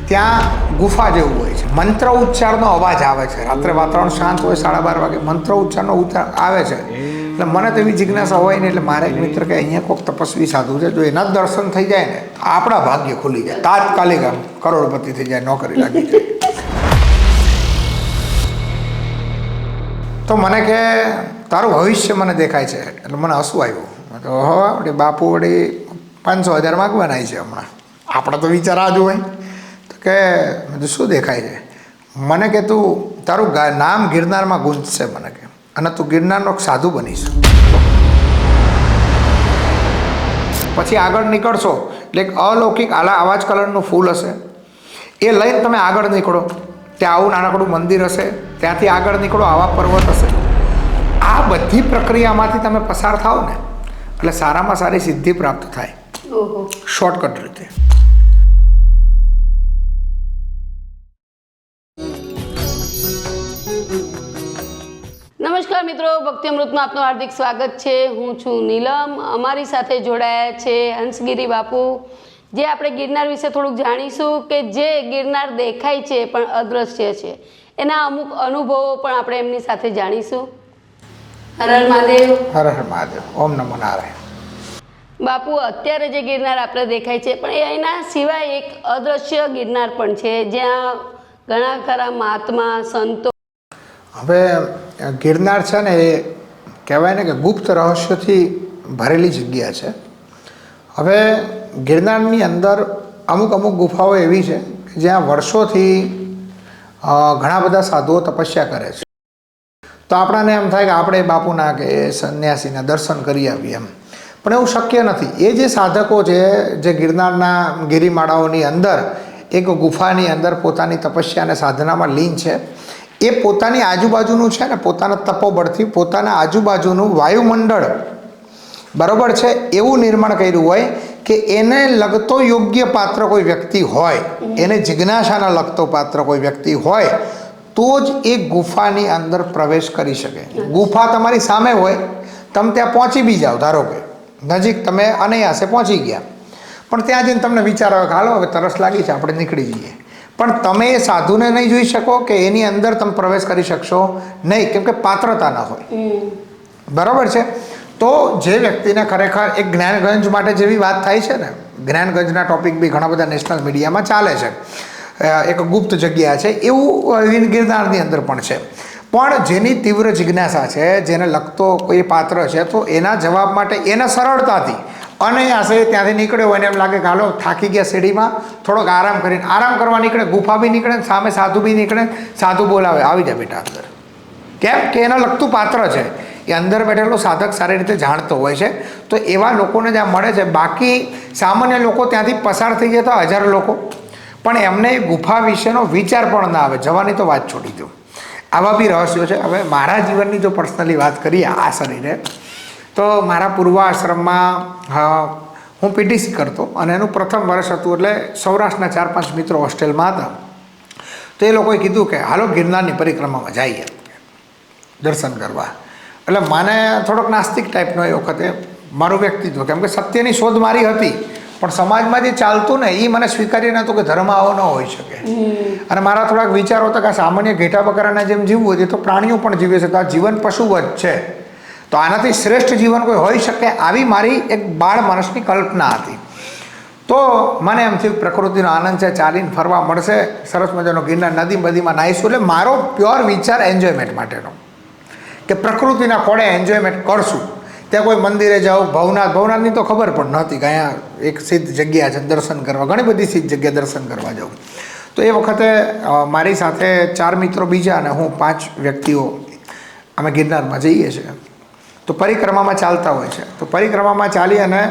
ત્યાં ગુફા જેવું હોય છે, મંત્ર ઉચ્ચારનો અવાજ આવે છે. રાત્રે વાતાવરણ શાંત હોય, 12:30 વાગે મંત્ર ઉચ્ચારનો આવે છે. એટલે મને તો એવી જિજ્ઞાસા હોય ને, એટલે મારા એક મિત્ર કે અહીંયા કોઈક તપસ્વી સાધુ છે, જો એના જ દર્શન થઈ જાય ને તો આપણા ભાગ્ય ખુલી જાય, તાત્કાલિક આમ કરોડપતિ થઈ જાય, નોકરી લાગી જાય. તો મને કે તારું ભવિષ્ય મને દેખાય છે. એટલે મને હસવું આવ્યું. તો વળી બાપુ વળી 500,000 માગવાના છે હમણાં. આપણે તો વિચાર આ જ હોય. તો કે શું દેખાય છે? મને કે તું તારું નામ ગિરનારમાં ગુંજશે, મને કે, અને તું ગિરનારનો સાધુ બનીશ. પછી આગળ નીકળશો એટલે એક અલૌકિક આવા જ કલરનું ફૂલ હશે, એ લઈને તમે આગળ નીકળો. ત્યાં આવું નાનકડું મંદિર હશે, ત્યાંથી આગળ નીકળો, આવા પર્વત હશે. આ બધી પ્રક્રિયામાંથી તમે પસાર થાવ ને એટલે સારામાં સારી સિદ્ધિ પ્રાપ્ત થાય, શોર્ટકટ રીતે. નમસ્કાર મિત્રો, ભક્તિ અમૃતમાં આપનું હાર્દિક સ્વાગત છે. હું છું નીલમ. અમારી સાથે જોડાયા છે હંસગીરી બાપુ, જે આપણે ગિરનાર વિશે થોડુંક જાણીશું કે જે ગિરનાર દેખાય છે પણ અદ્રશ્ય છે, એના અમુક અનુભવો પણ આપણે એમની સાથે જાણીશું. હર હર મહાદેવ. હર હર મહાદેવ. ઓમ નમો નારાયણ. બાપુ, અત્યારે જે ગિરનાર આપણે દેખાય છે પણ એના સિવાય એક અદ્રશ્ય ગિરનાર પણ છે, જ્યાં ઘણા ખરા મહાત્મા સંતો. હવે ગિરનાર છે ને, એ કહેવાય ને કે ગુપ્ત રહસ્યોથી ભરેલી જગ્યા છે. હવે ગિરનારની અંદર અમુક ગુફાઓ એવી છે કે જ્યાં વર્ષોથી ઘણા બધા સાધુઓ તપસ્યા કરે છે. તો આપણને એમ થાય કે આપણે બાપુના કે સંન્યાસીના દર્શન કરી આવીએ એમ, પણ એવું શક્ય નથી. એ જે સાધકો છે, જે ગિરનારના ગિરિમાળાઓની અંદર એક ગુફાની અંદર પોતાની તપસ્યા અને સાધનામાં લીન છે, એ પોતાની આજુબાજુનું છે ને, પોતાના તપોબળથી પોતાના આજુબાજુનું વાયુમંડળ બરાબર છે એવું નિર્માણ કર્યું હોય કે એને લગતો યોગ્ય પાત્ર કોઈ વ્યક્તિ હોય, એને જિજ્ઞાસાના લગતો પાત્ર કોઈ વ્યક્તિ હોય તો જ એ ગુફાની અંદર પ્રવેશ કરી શકે. ગુફા તમારી સામે હોય, તમે ત્યાં પહોંચી બી જાઓ, ધારો કે નજીક તમે અનાયાસે પહોંચી ગયા, પણ ત્યાં જઈને તમને વિચાર આવે કે હાલો હવે તરસ લાગી છે, આપણે નીકળી જઈએ. પણ તમે એ સાધુને નહીં જોઈ શકો કે એની અંદર તમે પ્રવેશ કરી શકશો નહીં, કેમ કે પાત્રતા ન હોય. બરાબર છે. તો જે વ્યક્તિને ખરેખર એક જ્ઞાનગંજ માટે જેવી વાત થાય છે ને, જ્ઞાનગંજના ટોપિક બી ઘણા બધા નેશનલ મીડિયામાં ચાલે છે, એક ગુપ્ત જગ્યા છે, એવું ગિરનારની અંદર પણ છે. પણ જેની તીવ્ર જિજ્ઞાસા છે, જેને લગતો કોઈ પાત્ર છે, તો એના જવાબ માટે એને સરળતાથી અનાયાસે ત્યાંથી નીકળ્યો હોય ને એમ લાગે કે હાલો થાકી ગયા સીડીમાં, થોડોક આરામ કરીને આરામ કરવા નીકળે, ગુફા બી નીકળે, સામે સાધુ બી નીકળે, સાધુ બોલાવે આવી જાય બેટા અંદર. કેમ કે એના લગતું પાત્ર છે, એ અંદર બેઠેલો સાધક સારી રીતે જાણતો હોય છે. તો એવા લોકોને જ્યાં મળે છે. બાકી સામાન્ય લોકો ત્યાંથી પસાર થઈ જતા 1000 લોકો, પણ એમને ગુફા વિશેનો વિચાર પણ ના આવે, જવાની તો વાત છોડી દો. આવા બી રહસ્યો છે. હવે મારા જીવનની જો પર્સનલી વાત કરીએ આ શરીરે, તો મારા પૂર્વ આશ્રમમાં હું પીટીસી કરતો અને એનું પ્રથમ વર્ષ હતું. એટલે સૌરાષ્ટ્રના 4-5 મિત્રો હોસ્ટેલમાં હતા. તો એ લોકોએ કીધું કે હાલો ગિરનારની પરિક્રમામાં જઈએ દર્શન કરવા. એટલે મને થોડોક નાસ્તિક ટાઈપનો એ વખતે મારું વ્યક્તિત્વ, કેમ કે સત્યની શોધ મારી હતી, પણ સમાજમાં જે ચાલતું ને એ મને સ્વીકાર્ય નહોતું કે ધર્મ આવો ન હોઈ શકે. અને મારા થોડાક વિચારો હતા કે સામાન્ય ઘેટા બકરાના જેમ જીવવું છે તો પ્રાણીઓ પણ જીવે છે, તો આ જીવન પશુવત છે, તો આનાથી શ્રેષ્ઠ જીવન કોઈ હોઈ શકે, આવી મારી એક બાળ માણસની કલ્પના હતી. તો મને એમ થયું પ્રકૃતિનો આનંદ છે, ચાલીને ફરવા મળશે, સરસ મજાનો ગિરનાર નદી બધીમાં નાહીશું. એટલે મારો પ્યોર વિચાર એન્જોયમેન્ટ માટેનો, કે પ્રકૃતિના ખોળે એન્જોયમેન્ટ કરશું. ત્યાં કોઈ મંદિરે જાઓ, ભવનાથની તો ખબર પણ નહોતી કે અહીંયા એક સિદ્ધ જગ્યા છે દર્શન કરવા, ઘણી બધી સિદ્ધ જગ્યા દર્શન કરવા જાઉં. તો એ વખતે મારી સાથે 4 મિત્રો બીજા અને હું 5 વ્યક્તિઓ અમે ગિરનારમાં જઈએ છીએ. તો પરિક્રમામાં ચાલતા હોય છે. તો પરિક્રમામાં ચાલી અને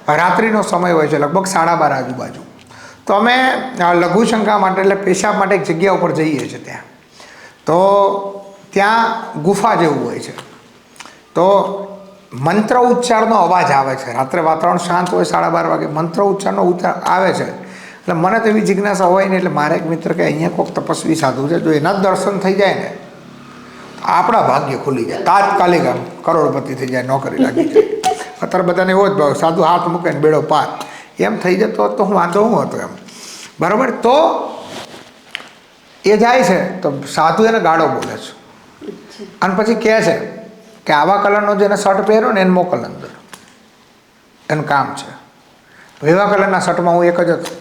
રાત્રિનો સમય હોય છે, લગભગ 12:30 આજુબાજુ. તો અમે લઘુશંકા માટે એટલે પેશાબ માટે એક જગ્યા ઉપર જઈએ છીએ. તો ત્યાં ગુફા જેવું હોય છે. તો મંત્ર ઉચ્ચારનો અવાજ આવે છે. રાત્રે વાતાવરણ શાંત હોય, 12:30 વાગે મંત્ર ઉચ્ચારનો આવે છે. એટલે મને તો એવી જિજ્ઞાસા હોય ને, એટલે મારા એક મિત્ર કે અહીંયા કોઈક તપસ્વી સાધુ છે, જો એના જ દર્શન થઈ જાય ને આપણા ભાગ્ય ખુલી જાય, તાત્કાલિક આમ કરોડપતિ થઈ જાય, નોકરી લાગી જાય. અત્યારે બધાને એવો જ ભાવ, સાધુ હાથ મૂકે ને બેડો પાર, એમ થઈ જતો તો હું વાંધો હું હતો એમ. બરાબર. તો એ જાય છે તો સાધુ એને ગાળો બોલે છે અને પછી કહે છે કે આવા કલરનો જેને શર્ટ પહેર્યો ને એને મોકલ અંદર, એનું કામ છે. એવા કલરના શર્ટમાં હું એક જ હતો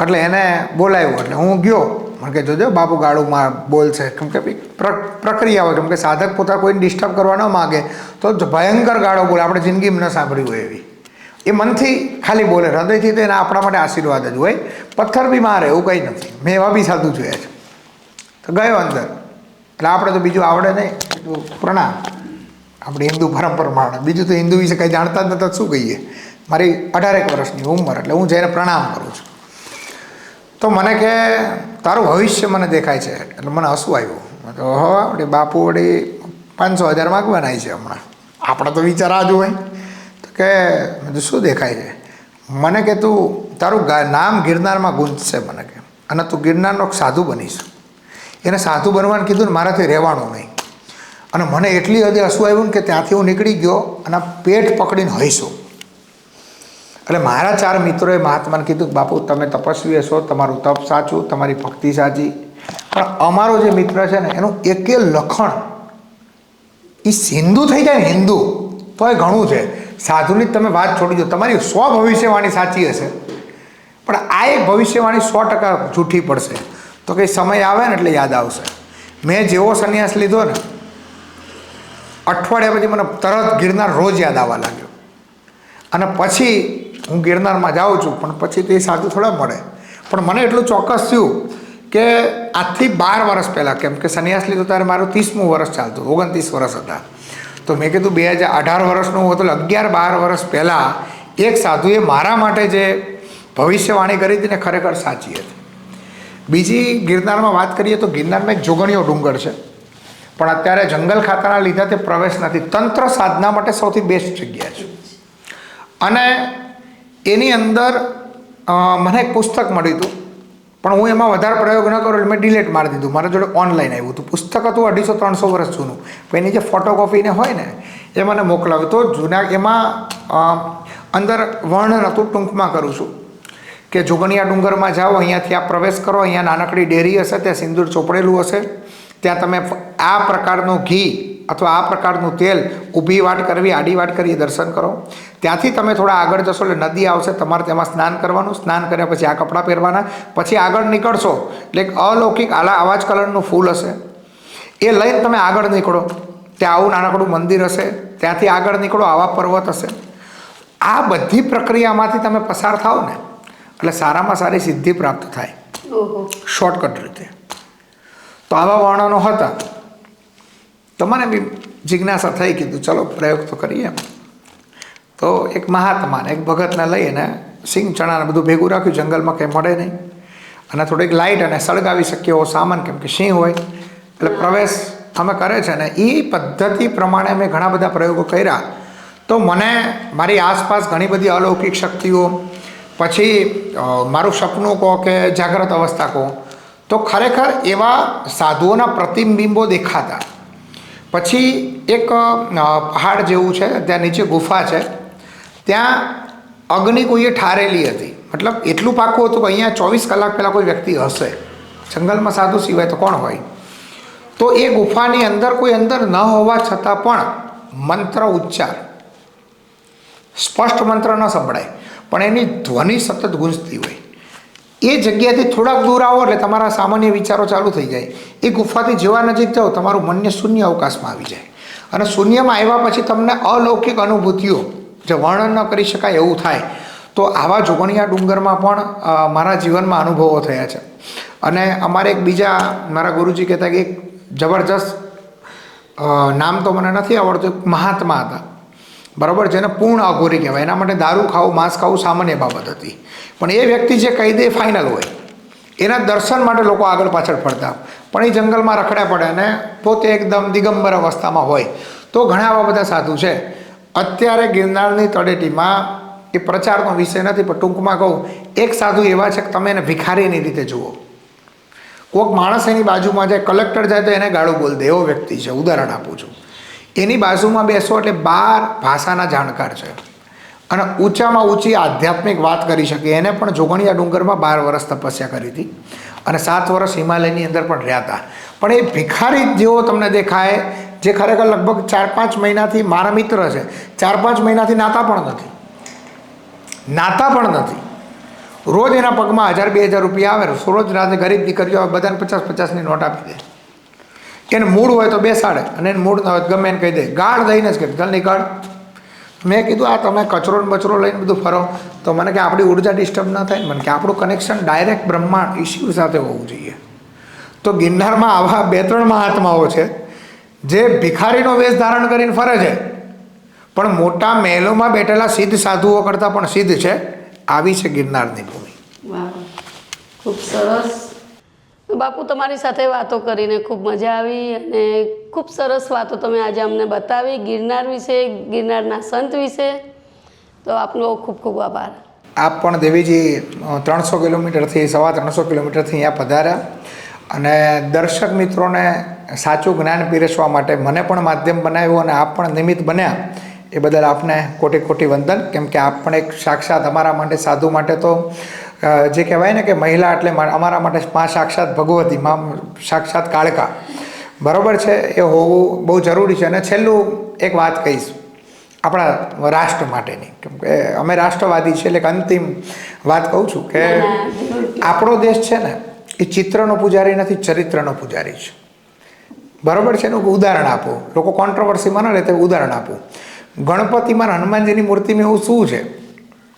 એટલે એને બોલાવ્યો એટલે હું ગયો. મને કે જોજો બાપુ ગાળુમાં બોલશે, કેમ કે પ્રક્રિયા હોય, કેમ કે સાધક પોતા કોઈને ડિસ્ટર્બ કરવા ન માગે તો ભયંકર ગાળો બોલે, આપણે જિંદગીમાં ન સાંભળ્યું હોય એવી. એ મનથી ખાલી બોલે, હૃદયથી તો એના આપણા માટે આશીર્વાદ જ હોય. પથ્થર બી મારે એવું કંઈ નથી, મેં એવા બી સાધુ જોયા છે. તો ગયો અંદર એટલે આપણે તો બીજું આવડે નહીં, પ્રણામ આપણી હિન્દુ પરંપરામાં, બીજું તો હિન્દુ વિશે કંઈ જાણતા જ નતા, શું કહીએ. મારી 18 વર્ષની ઉંમર એટલે હું જઈને પ્રણામ કરું છું. તો મને કે તારું ભવિષ્ય મને દેખાય છે, એટલે મને હસવું આવ્યું. તો આપણે બાપુ વળી 500,000 માગવાના છે હમણાં, આપણા તો વિચાર આ જ હોય. તો કે શું દેખાય છે? મને કે તું તારું નામ ગિરનારમાં ગુંજશે મને કે, અને તું ગિરનારનો સાધુ બનીશ. એને સાધુ બનવાનું કીધું ને મારાથી રહેવાનું નહીં. અને મને એટલી હદે હસવું આવ્યું ને કે ત્યાંથી હું નીકળી ગયો અને પેટ પકડીને હસ્યો. એટલે મારા 4 મિત્રોએ મહાત્માને કીધું કે બાપુ તમે તપસ્વી હશો, તમારું તપ સાચું, તમારી ભક્તિ સાચી, પણ અમારો જે મિત્ર છે ને એનું એકે લખણ એ હિન્દુ થઈ જાય ને હિન્દુ તો એ ઘણું છે. સાધુની તમે વાત છોડી દો, તમારી 100 ભવિષ્યવાણી સાચી હશે પણ આ એક ભવિષ્યવાણી 100% જૂઠી પડશે. તો કંઈ સમય આવે ને એટલે યાદ આવશે. મેં જેવો સંન્યાસ લીધો ને અઠવાડિયા પછી મને તરત ગિરનાર રોજ યાદ આવવા લાગ્યો. અને પછી હું ગિરનારમાં જાઉં છું પણ પછી તે સાધુ થોડા મળે. પણ મને એટલું ચોક્કસ થયું કે આજથી 12 વર્ષ પહેલાં, કેમ કે સંન્યાસ લીધો ત્યારે મારું 30મું વર્ષ ચાલતું, 29 વર્ષ હતા. તો મેં કીધું 2018 વર્ષનું હતું, 11-12 વર્ષ પહેલાં એક સાધુએ મારા માટે જે ભવિષ્યવાણી કરી હતી ને ખરેખર સાચી હતી. બીજી ગિરનારમાં વાત કરીએ તો ગિરનારમાં એક જોગણીયો ડુંગર છે, પણ અત્યારે જંગલ ખાતાના લીધે તે પ્રવેશ નથી. તંત્ર સાધના માટે સૌથી બેસ્ટ જગ્યા છે. અને એની અંદર મને એક પુસ્તક મળ્યું હતું પણ હું એમાં વધારે પ્રયોગ ન કરું એટલે મેં ડિલીટ મારી દીધું. મારા જોડે ઓનલાઈન આવ્યું હતું પુસ્તક, હતું 250-300 વર્ષ જૂનું. પણ એની જે ફોટોકોપીને હોય ને એ મને મોકલાવ્યું. તો જૂના એમાં અંદર વર્ણન હતું, ટૂંકમાં કરું છું કે જોગણિયા ડુંગરમાં જાઓ, અહીંયાથી આપ પ્રવેશ કરો, અહીંયા નાનકડી ડેરી હશે, ત્યાં સિંદૂર ચોપડેલું હશે, ત્યાં તમે આ પ્રકારનું ઘી અથવા આ પ્રકારનું તેલ, ઊભી વાટ કરવી, આડી વાટ કરી દર્શન કરો. ત્યાંથી તમે થોડા આગળ જશો એટલે નદી આવશે, તમારે તેમાં સ્નાન કરવાનું. સ્નાન કર્યા પછી આ કપડાં પહેરવાના. પછી આગળ નીકળશો એટલે એક અલૌકિક આવા જ કલરનું ફૂલ હશે, એ લઈને તમે આગળ નીકળો, ત્યાં આવું નાનકડું મંદિર હશે, ત્યાંથી આગળ નીકળો, આવા પર્વત હશે. આ બધી પ્રક્રિયામાંથી તમે પસાર થાઓ ને એટલે સારામાં સારી સિદ્ધિ પ્રાપ્ત થાય શોર્ટકટ રીતે. તો આવા વર્ણનો હતા. તો મને બી જિજ્ઞાસા થઈ, કીધું ચલો પ્રયોગ તો કરીએ. તો એક મહાત્માને એક ભગતને લઈ અને સિંગ ચણાને બધું ભેગું રાખ્યું, જંગલમાં કંઈ મળે નહીં, અને થોડીક લાઇટ અને સળગાવી શકીએ એવો સામાન, કેમ કે સિંહ હોય એટલે પ્રવેશ અમે કરે છે. ને એ પદ્ધતિ પ્રમાણે મેં ઘણા બધા પ્રયોગો કર્યા. તો મને મારી આસપાસ ઘણી બધી અલૌકિક શક્તિઓ, પછી મારું સપનું કહો કે જાગ્રત અવસ્થા કહો તો ખરેખર એવા સાધુઓના પ્રતિબિંબો દેખાતા. પછી એક પહાડ જેવું છે, ત્યાં નીચે ગુફા છે, ત્યાં અગ્નિ કોઈએ ઠારેલી હતી. મતલબ એટલું પાકું હતું કે અહીંયા 24 કલાક પહેલાં કોઈ વ્યક્તિ હશે. જંગલમાં સાધુ સિવાય તો કોણ હોય? તો એ ગુફાની અંદર કોઈ અંદર ન હોવા છતાં પણ મંત્ર ઉચ્ચાર, સ્પષ્ટ મંત્ર ન સંભળાય પણ એની ધ્વનિ સતત ગુંજતી હોય. એ જગ્યાથી થોડાક દૂર આવો એટલે તમારા સામાન્ય વિચારો ચાલુ થઈ જાય. એ ગુફાથી જેવા નજીક જાઓ તમારું મનને શૂન્ય અવકાશમાં આવી જાય, અને શૂન્યમાં આવ્યા પછી તમને અલૌકિક અનુભૂતિઓ જે વર્ણન ન કરી શકાય એવું થાય. તો આવા જોગણિયા ડુંગરમાં પણ મારા જીવનમાં અનુભવો થયા છે. અને અમારે એક બીજા મારા ગુરુજી કહેતા કે એક જબરજસ્ત, નામ તો મને નથી આવડતું, મહાત્મા હતા બરાબર, જેને પૂર્ણ અઘોરી કહેવાય. એના માટે દારૂ ખાવું, માંસ ખાવું સામાન્ય બાબત હતી, પણ એ વ્યક્તિ જે કહી દે ફાઇનલ હોય. એના દર્શન માટે લોકો આગળ પાછળ ફરતા, પણ એ જંગલમાં રખડ્યા પડે અને પોતે એકદમ દિગંબર અવસ્થામાં હોય. તો ઘણા આવા બધા સાધુ છે. અત્યારે ગિરનારની તળેટીમાં એ પ્રચારનો વિષય નથી, પણ ટૂંકમાં કહું, એક સાધુ એવા છે કે તમે એને ભિખારીની રીતે જુઓ. કોઈક માણસ એની બાજુમાં જાય, કલેક્ટર જાય તો એને ગાળું બોલ દે, એવો વ્યક્તિ છે. ઉદાહરણ આપું છું. એની બાજુમાં બેસો એટલે 12 ભાષાના જાણકાર છે, અને ઊંચામાં ઊંચી આધ્યાત્મિક વાત કરી શકે. એને પણ જોગણિયા ડુંગરમાં 12 વર્ષ તપસ્યા કરી હતી અને 7 વર્ષ હિમાલયની અંદર પણ રહ્યા હતા. પણ એ ભિખારી જેવો તમને દેખાય, જે ખરેખર લગભગ 4-5 મહિનાથી મારા મિત્ર છે, 4-5 મહિનાથી નાતા પણ નથી. રોજ એના પગમાં 1000-2000 રૂપિયા આવે, રોજ રાતે ગરીબ દીકરીઓ આવે, બધાને 50-50ની નોટ આપી દે. એને મૂડ હોય તો બેસાડે અને એને મૂડ ન હોય તો ગમે એને કહી દે, ગાળ દઈને જ કે ચાલ નીકળ. મેં કીધું આ તમે કચરો ને બચરો લઈને બધું ફરો તો મને કે આપણી ઉર્જા ડિસ્ટર્બ ના થાય ને, મને કે આપણું કનેક્શન ડાયરેક્ટ બ્રહ્માંડ ઈશ્વર સાથે હોવું જોઈએ. તો ગિરનારમાં આવા 2-3 મહાત્માઓ છે જે ભિખારીનો વેશ ધારણ કરીને ફરે છે, પણ મોટા મહેલોમાં બેઠેલા સિદ્ધ સાધુઓ કરતાં પણ સિદ્ધ છે. આવી છે ગિરનારની ભૂમિ. વાહ, ખૂબ સરસ. બાપુ, તમારી સાથે વાતો કરીને ખૂબ મજા આવી અને ખૂબ સરસ વાતો તમે આજે અમને બતાવી ગિરનાર વિશે, ગિરનારના સંત વિશે. તો આપનો ખૂબ ખૂબ આભાર. આપ પણ દેવીજી 300 કિલોમીટરથી 350 કિલોમીટરથી અહીંયા પધાર્યા અને દર્શક મિત્રોને સાચું જ્ઞાન પીરસવા માટે મને પણ માધ્યમ બનાવ્યું અને આપ પણ નિમિત્ત બન્યા, એ બદલ આપને કોટી કોટી વંદન. કેમ કે આપ પણ એક સાક્ષાત અમારા માટે, સાધુ માટે તો જે કહેવાય ને કે મહિલા એટલે અમારા માટે માં સાક્ષાત ભગવતી, માં સાક્ષાત કાળકા, બરાબર છે, એ હોવું બહુ જરૂરી છે. અને છેલ્લું એક વાત કહીશ આપણા રાષ્ટ્ર માટેની, કેમ કે અમે રાષ્ટ્રવાદી છીએ, એટલે અંતિમ વાત કહું છું કે આપણો દેશ છે ને એ ચિત્રનો પૂજારી નથી, ચરિત્રનો પૂજારી છે. બરાબર છે. એનું ઉદાહરણ આપું, લોકો કોન્ટ્રોવર્સીમાં ન લે તે ઉદાહરણ આપું. ગણપતિમાં હનુમાનજીની મૂર્તિમાં એવું શું છે?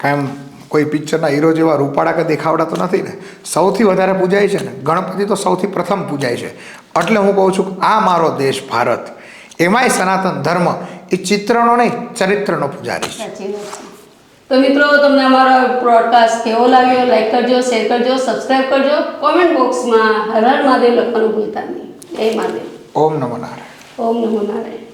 કાંઈ કોઈ પિક્ચરના હીરો જેવા રૂપાળા કે દેખાવડા તો નથી ને. સૌથી વધારે પૂજાય છે ને ગણપતિ, તો સૌથી પ્રથમ પૂજાય છે. એટલે હું કહું છું કે આ મારો દેશ ભારત, એમાંય સનાતન ધર્મ એ ચિત્રનો નહીં, ચરિત્રનો પૂજારી છે. સાચી વાત છે. તો મિત્રો, તમને અમારો બ્રોડકાસ્ટ કેવો લાગ્યો? લાઈક કરજો, શેર કરજો, સબસ્ક્રાઈબ કરજો. કોમેન્ટ બોક્સમાં હર હર મહાદેવ લખવાનું ભૂલતા નહીં. જય મહાદેવ. ઓમ નમો નારાયણ. ઓમ નમો નારાયણ.